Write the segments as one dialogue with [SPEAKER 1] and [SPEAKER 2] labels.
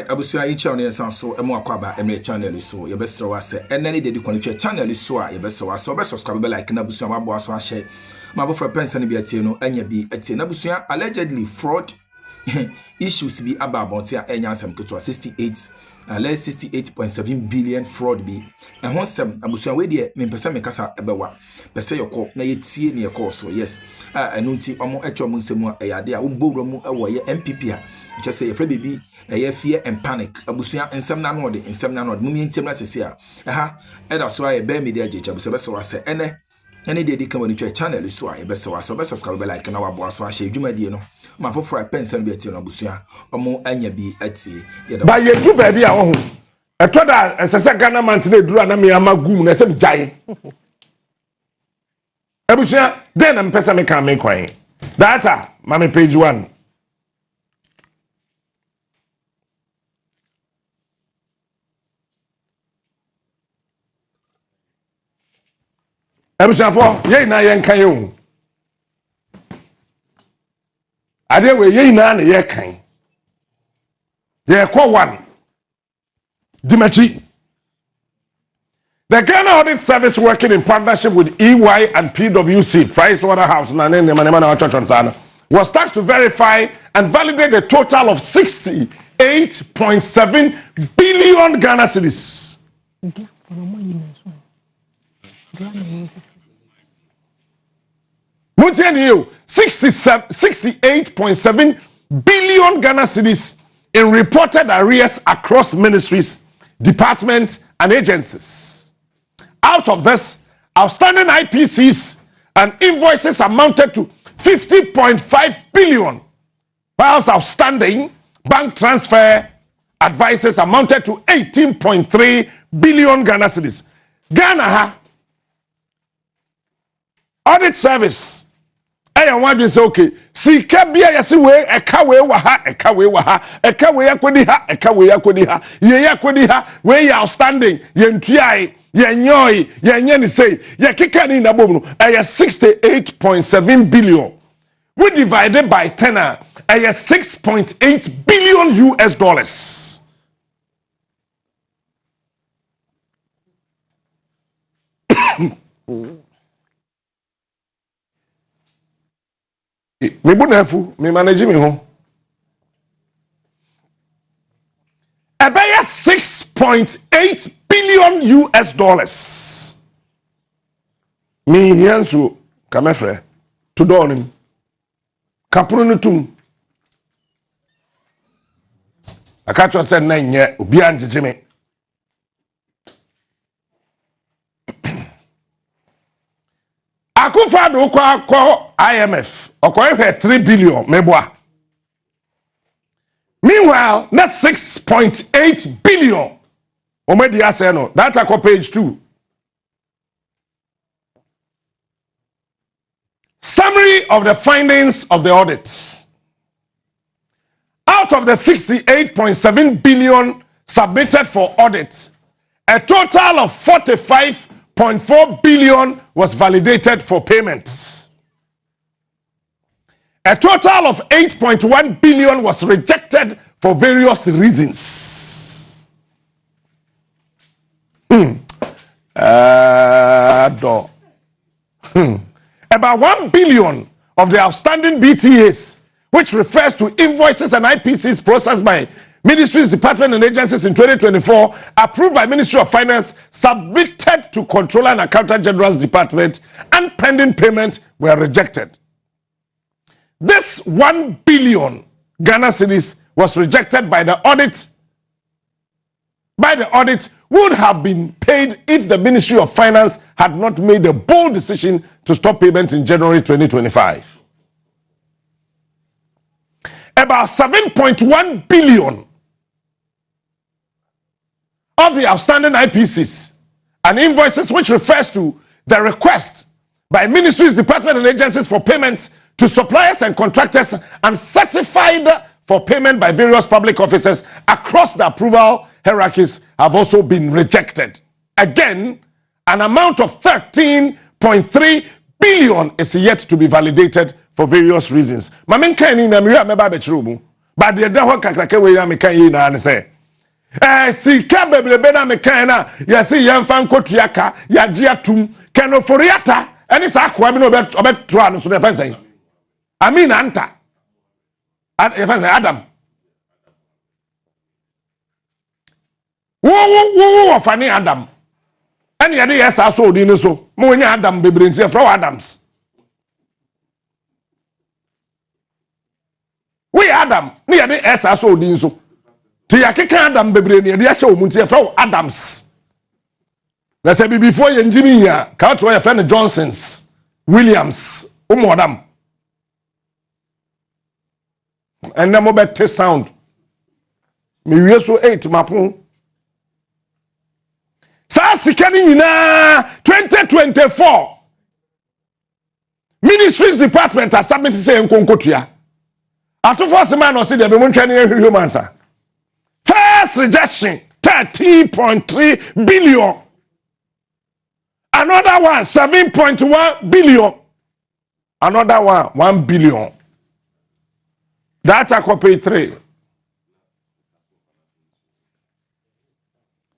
[SPEAKER 1] abusua yi channel san so emu akwaba emre channel so ye besro wa se enani de di channel so a ye besro wa so be subscribe be like na abusua ma bo aso a share ma bo for pension bi atie no anya bi atie na abusua allegedly fraud issues bi ababonti a enya ansem keto 68.7 billion fraud bi ho sem abusua we de me pese me kasa ebewa pese yokọ na yetie ne yekọ so yes enu nti omo echo mo nsemu a yade a wo bowro mu ewo ye NPP a che say yefre baby eye fear and panic abusua nsem na no de nsem na no de mumi ntem na sese a eda so aye be media je abusua be so wa se ene de di kan woni channel so aye be so wa so be subscribe be like na wa bo so a share dwumadie no ma foforo pension bi atie no abusua omo anya bi atie
[SPEAKER 2] ba ye du ba bi a wo ho eto da esese Ghana man na duru na me ama gum na sem jaye abusua den na mpesa me kan me kwan data mame page 1 abusua fo ye na ye nkan ye ade we ye na ye kan ye ko 1 Dimachi. The Ghana Audit Service, working in partnership with EY and PwC, Pricewaterhouse, was tasked to verify and validate a total of 68.7 billion Ghana cedis. 68.7 billion Ghana cedis in reported arrears across ministries, departments, and agencies. Out of this, outstanding IPCs and invoices amounted to 50.5 billion, whilst outstanding bank transfer advices amounted to 18.3 billion Ghana cedis. Ghana Audit Service. I want to say, okay, see, Kabia, yes, we a kawe waha, a kawe waha, a kawe yakodiha, a kawe yakodiha, ye yakodiha, where you outstanding, yen triai, yen yoy, yen say, ye kikani na bono, a 68.7 billion. We divided by 10, a 6.8 billion US dollars. Me bunafu me manage me ho about 6.8 billion US dollars. Me hiansu kamefre to donim kapunu tum akacho said na nye obi anjeje me akufa do kwa IMF okoye 3 billion meboa. Meanwhile, that's 6.8 billion. Omedi aseno. Data ko page 2. Summary of the findings of the audit. Out of the 68.7 billion submitted for audit, a total of 45.4 billion was validated for payments. A total of 8.1 billion was rejected for various reasons. About 1 billion of the outstanding BTAs, which refers to invoices and IPCs processed by ministries, departments, and agencies in 2024, approved by Ministry of Finance, submitted to Controller and Accountant General's Department, and pending payment were rejected. This 1 billion Ghana cedis was rejected by the audit. By the audit would have been paid if the Ministry of Finance had not made a bold decision to stop payment in January 2025. About 7.1 billion of the outstanding IPCs and invoices, which refers to the request by ministries, departments, and agencies for payments to suppliers and contractors and certified for payment by various public officers across the approval hierarchies, have also been rejected. Again, an amount of 13.3 billion is yet to be validated for various reasons. But the day what kakrake we am kan yi na say Sika bebrebe na mekan na yesi yemfa nkotuaka yagia tum kenoforiata eni sa akwa bi no obetro anu so defense yi amina anta defense Adam wo ofani Adam eni yede yesa so odi ni so mo wonya Adam bebre nti e fra Adams we Adam ni yede yesa so odi so ti yakeka Adam bebre ni yede yesa o munti e fra Adams na se before ye njimi ya ka to ye friend Johnsons Williams umodam and na mo bet sound me wie so 8 mapon sa sika ni nyina 2024 Ministries Department has submitted say nkonkotua atofo sema no se de be mo ntwa ne human sa first rejection 30.3 billion. Another one, 7.1 billion. Another one, 1 billion. Data copy 3.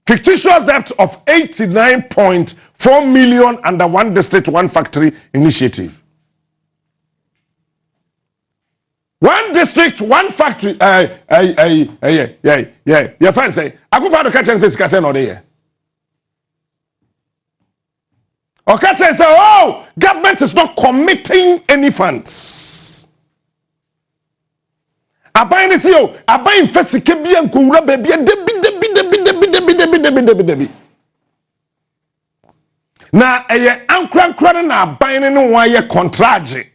[SPEAKER 2] Fictitious debt of 89.4 million under one district, one factory initiative. One district, one factory. Yeah. Your friend say, I go for the catch and say, "Skase no dey." Okay, say, oh, government is not committing any funds. Abayin ni si o, abayin fesi kebi en kowura baby debi. Na eye ankran na abayin no wan ye contrage.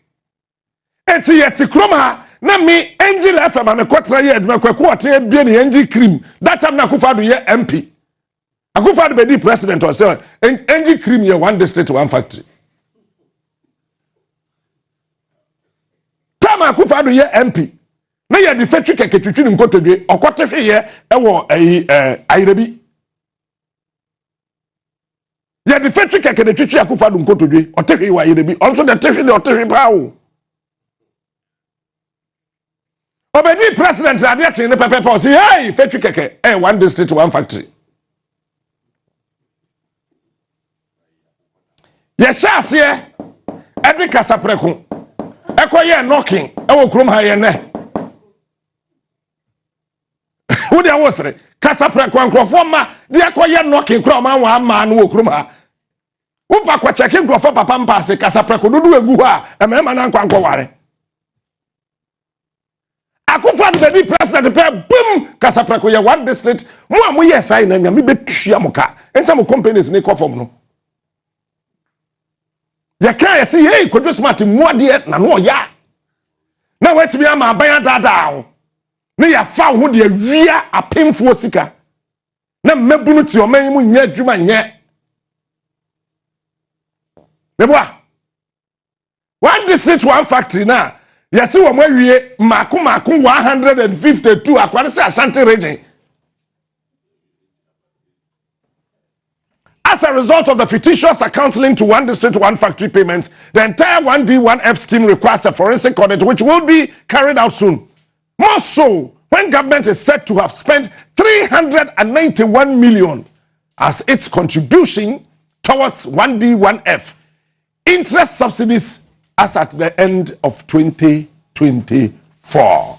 [SPEAKER 2] Eti ye Akroma na me Angel FM me kotra ye aduma kwaku ote ebie ni Angel cream. That time na Akufo-Addo ye MP. Akufo-Addo be the president or say Angel cream ye one district one factory. Time Akufo-Addo ye MP. Na ye the factory keketwitwi ni nkotodwe okotehwe ye ewo Airebi. Ye the factory keketwitwi Akufo-Addo nkotodwe otehwe wa Airebi. Also the tehwe de otehwe pawo. Obedi president ade ache ne pepepe say hey factory keke one district one factory. Yes, here, every Casapreco. Echo ye knocking, ewo krum ha ye ne. Who there was it? Casapreco and Crofoma, the echo ye knocking, Croma, one man wo krum ha. Upa kwa checking Crofa Pampa, say Casapreco, do a guha, a man and Quanquare. Akufo-Addo be president, boom, Casapreco, ye one district, more yes, I know, me bet Yamuka, and some companies in the no. Ya kan say hey kodo smart mo de na no ya na wetimi ama aban dada na ya fa ho de awia apemfo sika na mabunu ti o man mu nya adwuma nye meboa one district one factory na ya se wo mawie mako 152 akwade se Ashanti region. As a result of the fictitious account linked to one district, one factory payments, the entire 1D1F scheme requires a forensic audit, which will be carried out soon. More so, when government is said to have spent 391 million as its contribution towards 1D1F interest subsidies as at the end of 2024.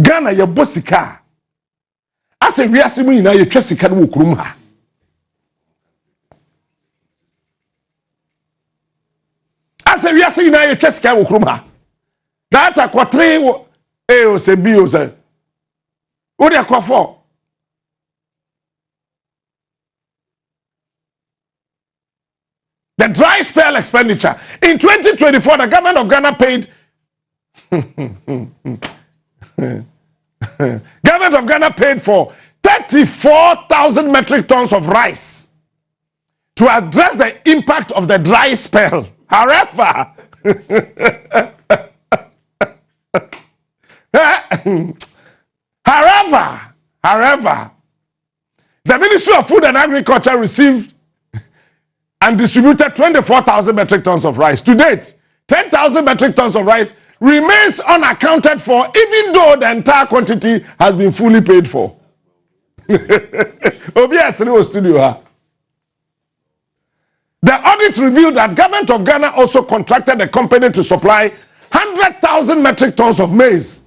[SPEAKER 2] Ghana ya bosika. As a reasimu ina ye twesika no kurum ha. Ase we are saying na ye tweska wo krom ha that akotre wo o se bi o se wo de akofo the dry spell expenditure in 2024 the government of Ghana paid government of Ghana paid for 34,000 metric tons of rice to address the impact of the dry spell. However, the Ministry of Food and Agriculture received and distributed 24,000 metric tons of rice. To date, 10,000 metric tons of rice remains unaccounted for, even though the entire quantity has been fully paid for. OBS was studio. The audit revealed that government of Ghana also contracted the company to supply 100,000 metric tons of maize.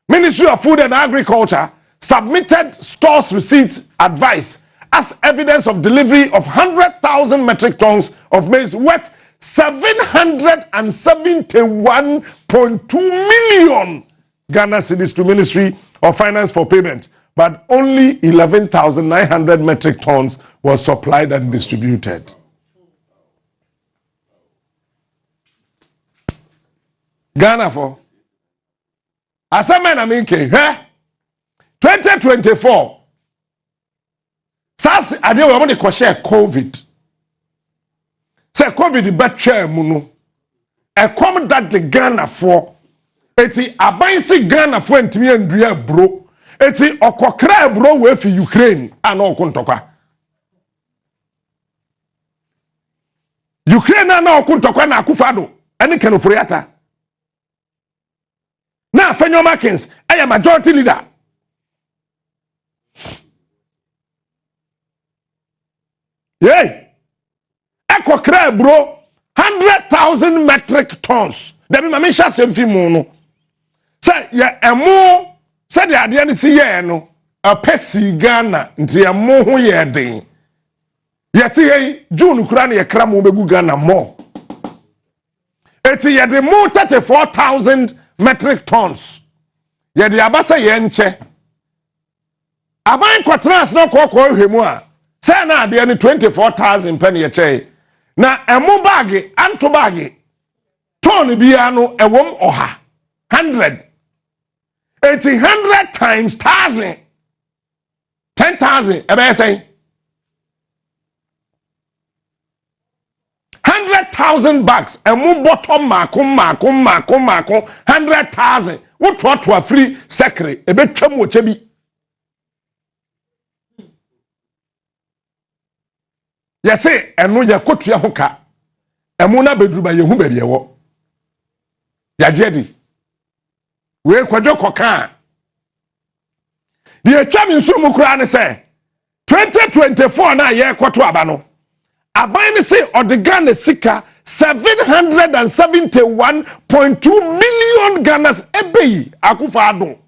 [SPEAKER 2] Ministry of Food and Agriculture submitted stores receipt advice as evidence of delivery of 100,000 metric tons of maize worth 771.2 million Ghana cedis to Ministry of Finance for payment, but only 11,900 metric tons was supplied and distributed. Ghana for Asaman Aminke, 2024. Sas ade we want to share COVID. Say COVID betwe mu no. E come that the Ghana for eti abansi Ghana for ntimi andua bro. Eti okokra bro we fi Ukraine ana okontokwa. Ukraine ana okontokwa na akufado ene kenoforiata. Na Fenyo Markins, I am majority leader. Yay! Eko kra bro, 100,000 metric tons. Debi mami sha semfi mu no. Say ye emo, say the ade ani si ye no, a pesi Ghana nti emo ho ye den. Ye ti hey June kura na ye kra mo begu Ghana mo. Eti ye de mo 34,000 metric tons. Ye de abasa ye nche. Aban kwatras no kokko hwemu a. Say na de ni 24,000 penny ye che. Na emu bag, anto bag. Ton bia no ewom oha. 100. 100 times 1,000. 10,000 ebe say 100,000 bags. Emu bottom makum 100,000. What to free secret? Ebe twem wo chebi. Yese enu ye kotua hoka. Emu na bedruba ye hu ba bie wo. Ya jedi. We kwadwo koka. Die twam nsuru kura ne se 2024 na ye kwoto aba no. Aban ni say Ghana sika 771.2 million Ghanas ebeyi akufa ado.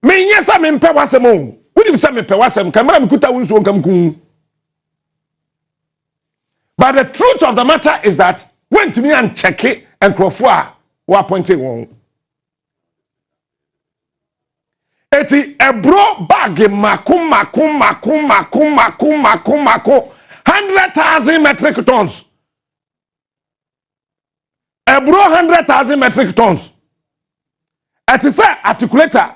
[SPEAKER 2] Me nyesa me mpe wasem o. Wudi se me pe wasem kamera me kuta wunso nkam kun. But the truth of the matter is that when to me and check it and crofua wa pointing won. Eti ebro bag makum 100,000 metric tons. Ebro 100,000 metric tons. Eti say articulator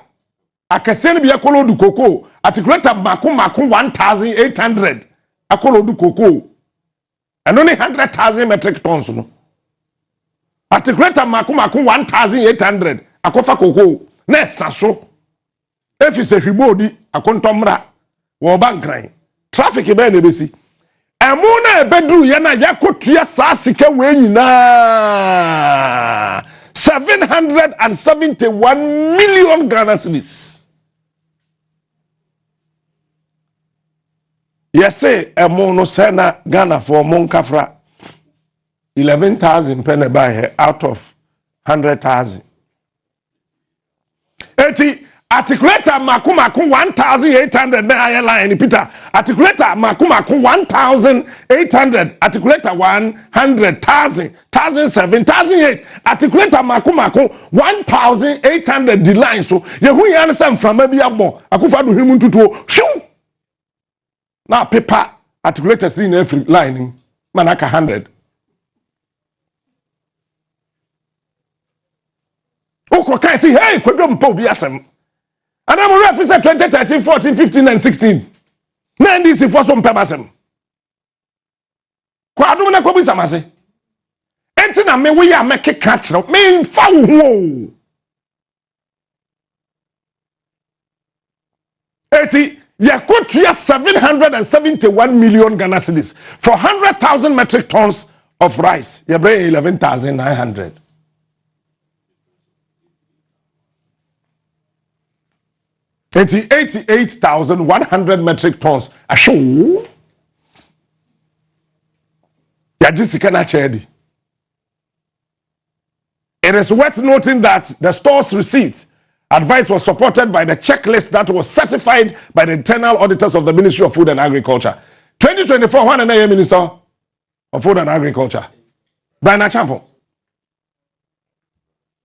[SPEAKER 2] akese bi akolo du koko articulator makum 1,800 akolo du koko. And only 100,000 metric tons no. Articulator makum 1,800 akofa koko. Na saso. If it's a hibodi, a contomra, or bankrai, traffic be nebesi. Amuna bedru yana yakutia sasika wenina 771 million Ghana cedis. Yes, say amono sena Ghana for Monkafra 11,000 penny by her out of 100,000. 80 articulator makum 1,800 na airline Peter. Articulator makum 1,800. Articulator 100,000. 1,007, 1,008. Articulator makum 1,800 the line. So ye hu yan sam from maybe abo. Akufa do himu tutu. Shoo. Now paper articulator in every line. Manaka 100. Oko kai see hey kwadom mpa obi asem. And I'm referring 2013, 14, 15, and 16. Now this is for some purpose. Kwadu na kobi samase. Enti na me we ya make catch no. Me fa wo. Eti yakotua 771 million Ghana cedis for 100,000 metric tons of rice. You bring 11,900. 88,100 metric tons. Asho. Yajisika na chedi. It is worth noting that the store's receipt advice was supported by the checklist that was certified by the internal auditors of the Ministry of Food and Agriculture. 2024, one and a Minister of Food and Agriculture. Brian Achampo.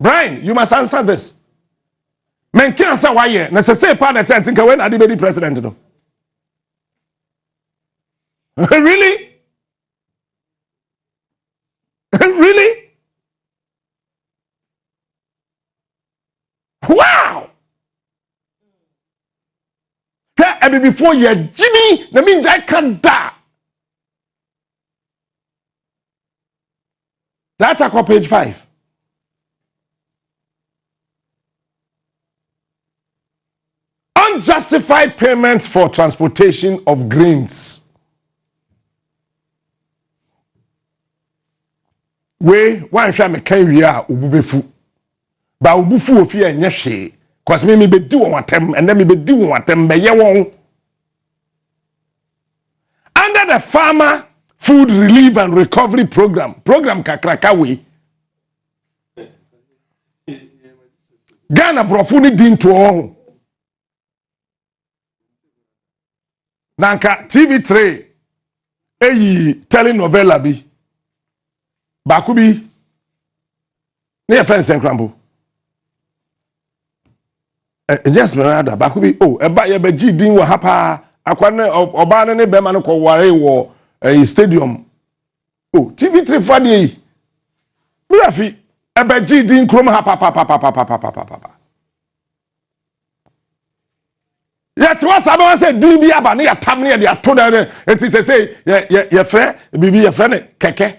[SPEAKER 2] Brian, you must answer this. Men can't say why ye. Necessary part of think when are the president no? Really? Really? Wow! And before you Jimmy, that means I can't die. That's on page 5. Unjustified payments for transportation of grains. We one shall make carry out ububefu. Ba ubufu ofi enye hwe. Cause me be do on atem and then me be do on atem be ye won. Under the Farmer Food Relief and Recovery Program kakraka we. Ghana brofu ni din to on. Nanka TV3 eyi telenovela bi bakubi ne friends enkrambo yes merada bakubi eba ye be gidin wa hapa akwane oba ne be ma ne ko ware wo stadium TV3 fadi yi mirafi eba gidin krom hapa yet was I say din bi aba ne yatam ne de ato da it is say ye frɛ bibi ye frɛ ne keke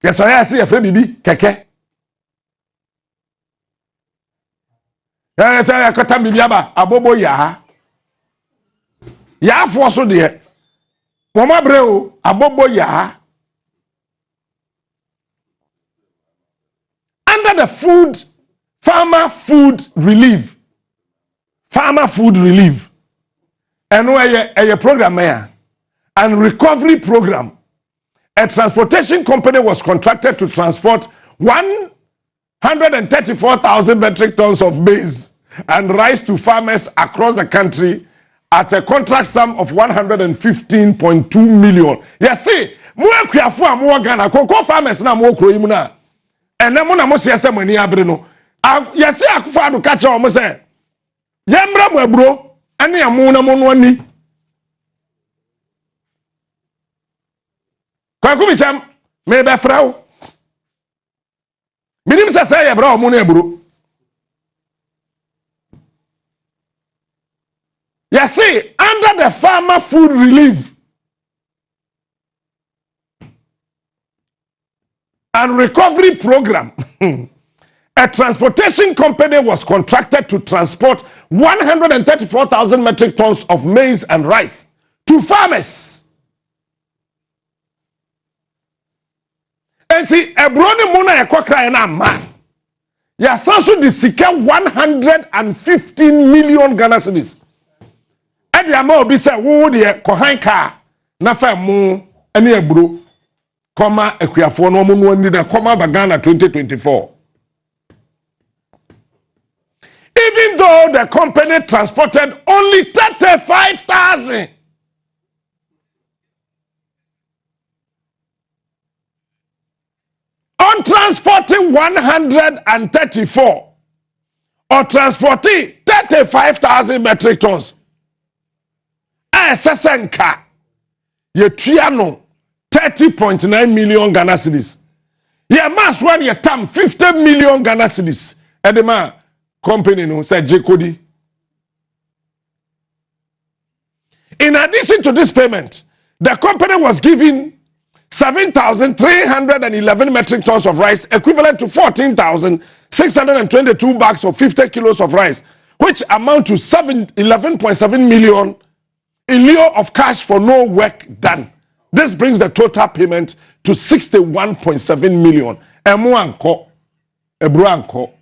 [SPEAKER 2] yes I say ye frɛ bibi keke ya say ya kata bibi aba abobo ya afo so de wo mabre o abobo ya under the Farmer Food Relief. And a program here. And recovery program. A transportation company was contracted to transport 134,000 metric tons of maize and rice to farmers across the country at a contract sum of 115.2 million. Yes, see, more Ghana, cocoa farmers na more kroimuna. And then mo say money abreno. Yes, I could find to catch on say. Yambra bro, and ya muna monwani. Kwakumicham, maybe frau. Minim say bro, money bro. You see, under the Farmer Food Relief and Recovery Program, a transportation company was contracted to transport 134,000 metric tons of maize and rice to farmers. Enti ebroni muna ekokra na ma. Ya sanso di sika 115 million Ghana cedis. Edi ama obi se wo de kohan ka na fa mu ene ebro koma ekuafo no mu no ni na koma ba Ghana 2024. Even though the company transported only 35,000. On transporting 134 or transporting 35,000 metric tons. Sesenka ye triano 30.9 million Ghana cedis. Ye mas one ye tam 50 million Ghana cedis. Edema company no say Jekodi. In addition to this payment, the company was given 7,311 metric tons of rice, equivalent to 14,622 bags of 50 kilos of rice, which amount to 11.7 million in lieu of cash for no work done. This brings the total payment to 61.7 million. Emuanko, Ebruanko.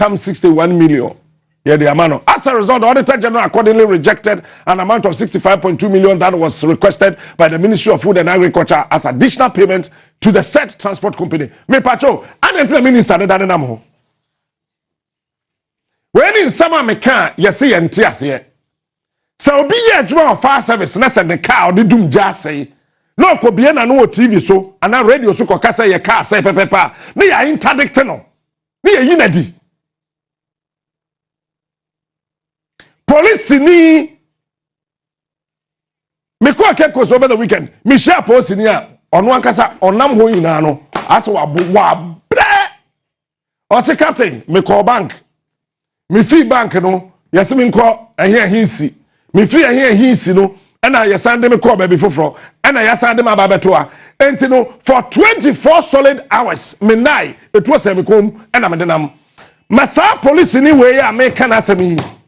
[SPEAKER 2] times 61 million. Yeah, the amount. As a result, the Auditor General accordingly rejected an amount of 65.2 million that was requested by the Ministry of Food and Agriculture as additional payment to the said transport company. Me pacho, I didn't tell the minister that I am. When in summer me can, you see and tears here. So be a draw of fire service, less than the car, the doom just say. No, could be no TV so, and now radio so cocasa your car say papa. They are interdicted no. They are unity. Police ni me ko akekos over the weekend. Me share police ni a ono ankasa onam ho nyina no aso wa bre. O se captain me call bank. Me fee bank no yesi me nko ehia hinsi. Me fee ehia hinsi no na yesande me call baby foforo. Na yesande ma babeto a. Enti no for 24 solid hours me nai etu ose me kom na me denam. Masa police ni we ya me kana asemi.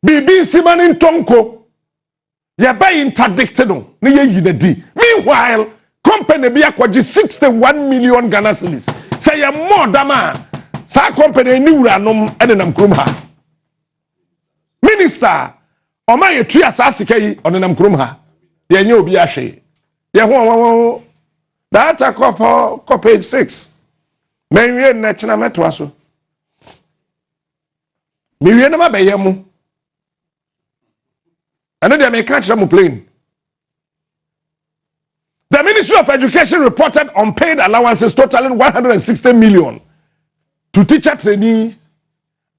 [SPEAKER 2] Bibi Simanin Tonko, ya bay interdicted no, ni ye yinedi. Meanwhile, company be akwaji 61 million Ghana cedis. Say ya more dama. Sa company ni uranom enenam kurom ha. Minister, o ma ye tria sa sika yi onenam kurom ha. Ye nye obi ahwe. Ye ho that ko page 6. Menwie na china meto aso. Miwie na mabaye mu. And then they may catch them plane. The Ministry of Education reported unpaid allowances totaling 160 million to teacher trainee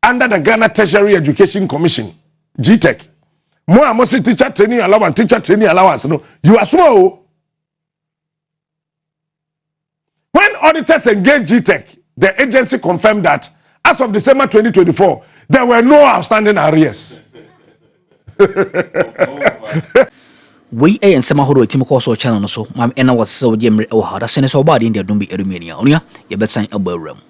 [SPEAKER 2] under the Ghana Tertiary Education Commission, GTEC. More mostly teacher trainee allowance. No, you are small. When auditors engaged GTEC, the agency confirmed that as of December 2024, there were no outstanding arrears.
[SPEAKER 3] We and some who team course channel so, Mam Enna was so dear or hard as soon as our body in their dumbi Erumania, Onia, you bet sign a ballroom.